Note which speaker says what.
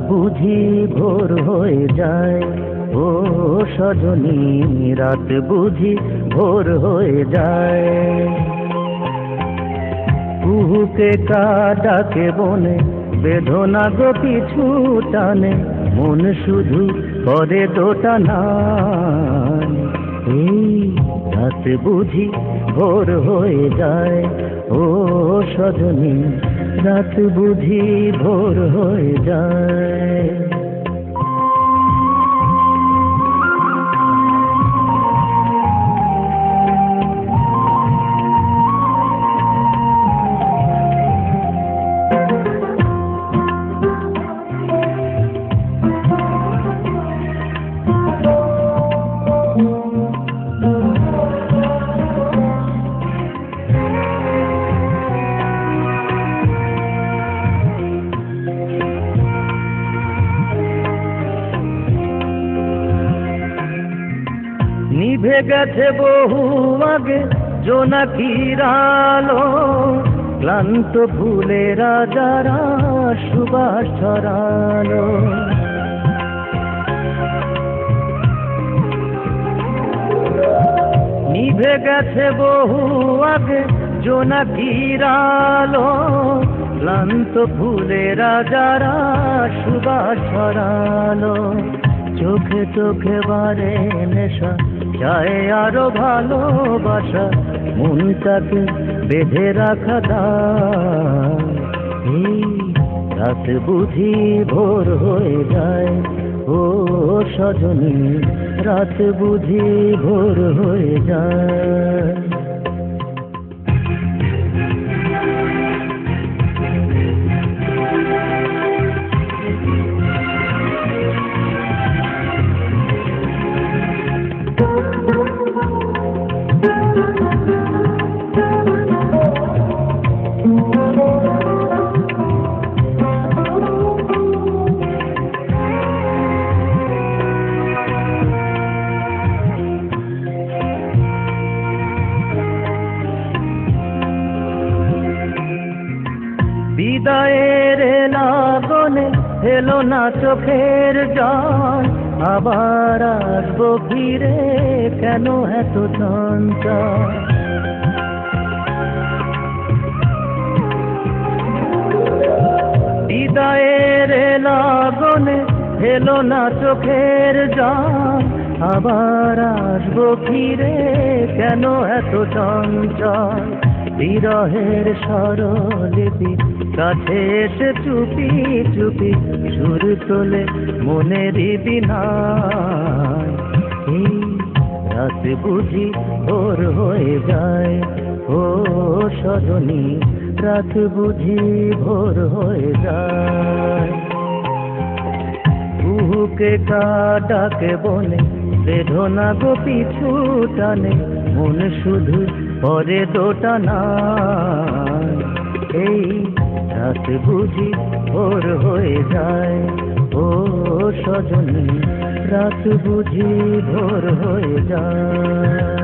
Speaker 1: বুঝি ভোর হয়ে যায়, ও সজনী রাত বুঝি ভোর হয়ে যায়। কুহুকে কাটাকে বনে বেদনা গো পিছু টানে, মন শুধু করে দোটানা। এই রাত বুঝি ভোর হয়ে যায়, ও সজনী রাত বুঝি ভোর হয়ে যায়। নিভে গেছে বহু আগে জোনাকির আলো, ক্লান্ত ফুলেরা যারা সুবাস ছড়ালো। নিভে গেছে বহু আগে জোনাকির আলো, ক্লান্ত ফুলেরা যারা সুবাস ছড়ালো। চোখে চোখে বারে নেশা, চায় আরো ভালোবাসা, মনটাকে বেঁধে রাখা দায়। এই রাত বুঝি ভোর হয়ে যায়, ও সজনী রাত বুঝি ভোর হয়ে যায়। বিদায়ের লাগনে এলো না চোখের জল, আবার আসবো ফিরে কেন এত চঞ্চল। বিদায়ের লাগনে এলো না চোখের জল, আবার আসবো ফিরে কেন এত চঞ্চল। বিরহের স্বরলিপি কাছে এসে চুপি চুপি সুর তোলে মনের বিনায়। এই রাত বুঝি ভোর হয়ে যায়, ও সজনী রাত বুঝি ভোর হয়ে যায়। কুহুকে কাটাকে বনে বেদনা গো পিছু টানে, মন শুধু পরে দোটানা। এই রাত বুঝি ভোর হয়ে যায়, ও সজনী রাত বুঝি ভোর হয়ে যায়।